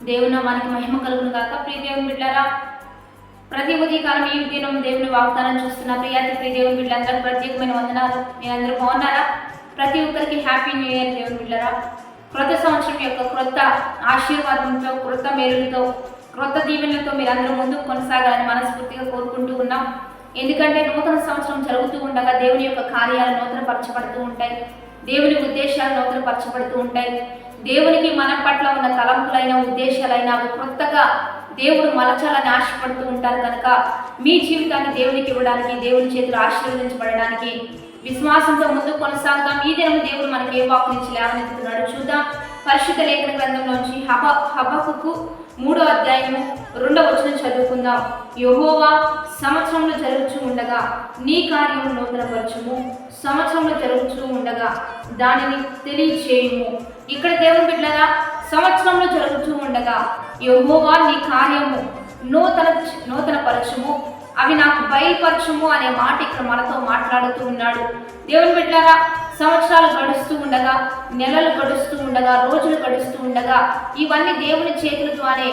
దేవుని నామానికి మహిమ కలుగును గాక. ప్రియ దేవుని బిడ్డలారా, ప్రతి ఉదయకాలం ఈ దినం దేవుని వాగ్దానం చూస్తున్న ప్రియ దేవుని బిడ్డలందరూ ప్రత్యేకమైన వందనాలు. మీరందరూ బాగున్నారా? ప్రతి ఒక్కరికి హ్యాపీ న్యూ ఇయర్ దేవుని బిడ్డలారా. క్రొత్త సంవత్సరం యొక్క క్రొత్త ఆశీర్వాదంతో, క్రొత్త మేలులతో, క్రొత్త దీవెనలతో మీరందరూ ముందుకు కొనసాగాలని మనస్ఫూర్తిగా కోరుకుంటూ ఉన్నాం. ఎందుకంటే నూతన సంవత్సరం జరుగుతూ ఉండగా దేవుని యొక్క కార్యాలు నూతనపరచబడుతూ ఉంటాయి, దేవుని ఉద్దేశాలు నూతనపరచబడుతూ ఉంటాయి. దేవునికి మన పట్ల ఉన్న తలంపులైన ఉద్దేశాలైన అవి కొత్తగా దేవుడు మలచాలని ఆశపడుతూ ఉంటారు. కనుక మీ జీవితాన్ని దేవునికి ఇవ్వడానికి, దేవుని చేతులు ఆశీర్వదించబడడానికి విశ్వాసంతో ముందుకు కొనసాగుతాం. ఈ దినం దేవుడు మనకి ఏ వాక్కు నుంచి లేవనెత్తుతున్నాడు చూద్దాం. పరిశుద్ధ లేఖన గ్రంథంలోంచి హబక్కుకు 3వ అధ్యాయము 2వ వచనం చదువుకుందాం. యెహోవా సంవత్సరంలో జరుగుతూ ఉండగా నీ కార్యము నూతనపరచుము, సంవత్సరంలో జరుగుతూ ఉండగా దానిని తెలియచేయుము. ఇక్కడ దేవుని బిడ్డలారా, సంవత్సరంలో జరుగుతూ ఉండగా యెహోవా నీ కార్యము నూతనపరచుము, అవి నాకు బయలుపరచుము అనే మాట ఇక్కడ మనతో మాట్లాడుతూ ఉన్నాడు. దేవుని బిడ్డలారా, సంవత్సరాలు గడుస్తూ ఉండగా, నెలలు గడుస్తూ ఉండగా, రోజులు గడుస్తూ ఉండగా ఇవన్నీ దేవుని చేతుల ద్వారే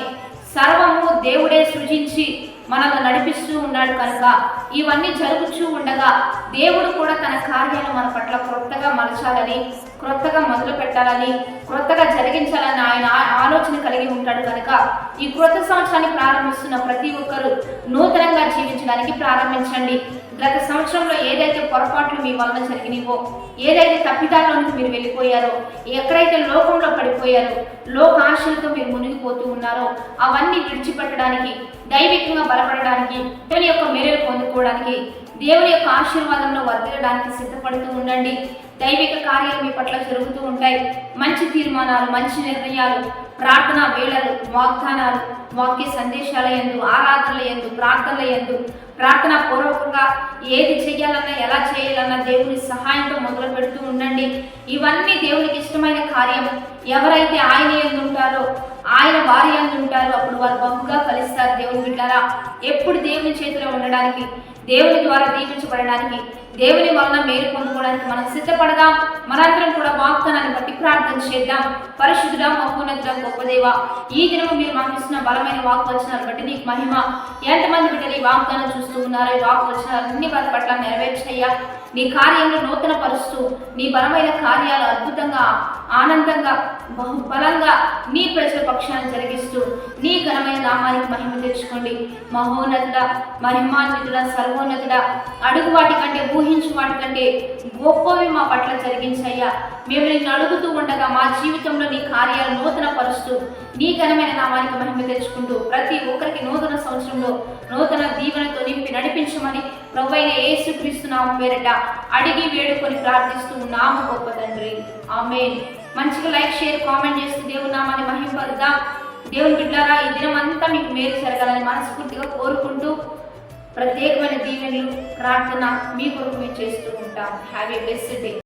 సర్వము దేవుడే సృజించి మనల్ని నడిపిస్తూ ఉన్నాడు. కనుక ఇవన్నీ జరుగుతూ ఉండగా దేవుడు కూడా తన కార్యాలు మన పట్ల క్రొత్తగా మలచాలని, క్రొత్తగా మొదలు పెట్టాలని, క్రొత్తగా జరిగించాలని ఆయన ఆలోచన కలిగి ఉంటాడు. కనుక ఈ క్రొత్త సంవత్సరాన్ని ప్రారంభిస్తున్న ప్రతి ఒక్కరూ నూతనంగా జీవించడానికి ప్రారంభించండి. గత సంవత్సరంలో ఏదైతే పొరపాట్లు మీ వలన జరిగినవో, ఏదైతే తప్పిదాల్లోనికి మీరు వెళ్ళిపోయారో, ఎక్కడైతే లోకంలో పడిపోయారో, లోక ఆశలతో మీరు మునిగిపోతూ ఉన్నారో అవన్నీ విడిచిపెట్టడానికి, దైవికంగా బలపడడానికి, దేవుని యొక్క మేలు పొందుకోవడానికి, దేవుని యొక్క ఆశీర్వాదంలో వర్ధిల్లడానికి సిద్ధపడుతూ ఉండండి. దైవిక కార్యాలు మీ పట్ల జరుగుతూ ఉంటాయి. మంచి తీర్మానాలు, మంచి నిర్ణయాలు, ప్రార్థనా వేళలు, వాగ్దానాలు, వాక్య సందేశాల యందు, ఆరాధనల యందు, ప్రార్థనల యందు, ప్రార్థనా పూర్వకంగా ఏది చేయాలన్నా, ఎలా చేయాలన్నా దేవుని సహాయంతో మొదలు పెడుతూ ఉండండి. ఇవన్నీ దేవునికి ఇష్టమైన కార్యం. ఎవరైతే ఆయన యందు ఉంటారో, ఆయన వారి యందు ఉంటారో అప్పుడు వారు బహుగా ఫలిస్తారు. దేవుని బిడ్డలారా, ఎప్పుడు దేవుని చేతిలో ఉండడానికి, దేవుని ద్వారా దీవించబడడానికి, దేవుని వలన మేలు పొందుకోవడానికి మనం సిద్ధపడదాం. మనందరం కూడా వాగ్దానాన్ని బట్టి ప్రార్థన చేద్దాం. పరిశుద్ధుడా, మహోన్నతుడా, గొప్ప దేవా, ఈ దినము మీరు మాకు ఇస్తున్న బలమైన వాక్ వచనాలు బట్టి నీకు మహిమ. ఎంతమంది బిడ్డలు ఈ వాగ్దానం చూస్తూ ఉన్నారో, ఈ వాక్ వచనాలన్నీ వారి పట్ల నెరవేర్చయ్యా. నీ కార్యంలో నూతన పరుస్తూ, నీ బలమైన కార్యాలు అద్భుతంగా, ఆనందంగా, బహుబలంగా నీ ప్రజల పక్షాన్ని జరిగిస్తూ నీ ఘనమైన నామానికి మహిమ తెచ్చుకోండి. మహోన్నతుడ, మహిమాన్వితుడ, సర్వోన్నతుడ, అడుగు వాటి కంటే, ఊహించు వాటి కంటే గొప్పవి మా పట్ల జరిగించయ్యా. మేము నిన్ను అడుగుతూ ఉండగా మా జీవితంలో నీ కార్యాలు నూతన పరుస్తూ నీ ఘనమైన నామానికి మహిమ తెచ్చుకుంటూ ప్రతి ఒక్కరికి నూతన సంవత్సరంలో నూతన దీవెనతో నింపి నడిపించమని ప్రభువైన యేసుక్రీస్తు నామం పేరిట అడిగి వేడుకొని ప్రార్థిస్తూ ఉన్నాము గొప్ప తండ్రి, ఆమేన్. మంచిగా లైక్, షేర్, కామెంట్ చేస్తూ దేవుని నామాన్ని మహిమపరుద్దాం. దేవుని బిడ్డలారా, ఈ దినం అంతా మీకు మేలు జరగాలని మనస్ఫూర్తిగా కోరుకుంటూ ప్రత్యేకమైన దీవెనలు, ప్రార్థన మీ కొరకు మేము చేస్తూ ఉంటాం. Have a blessed day.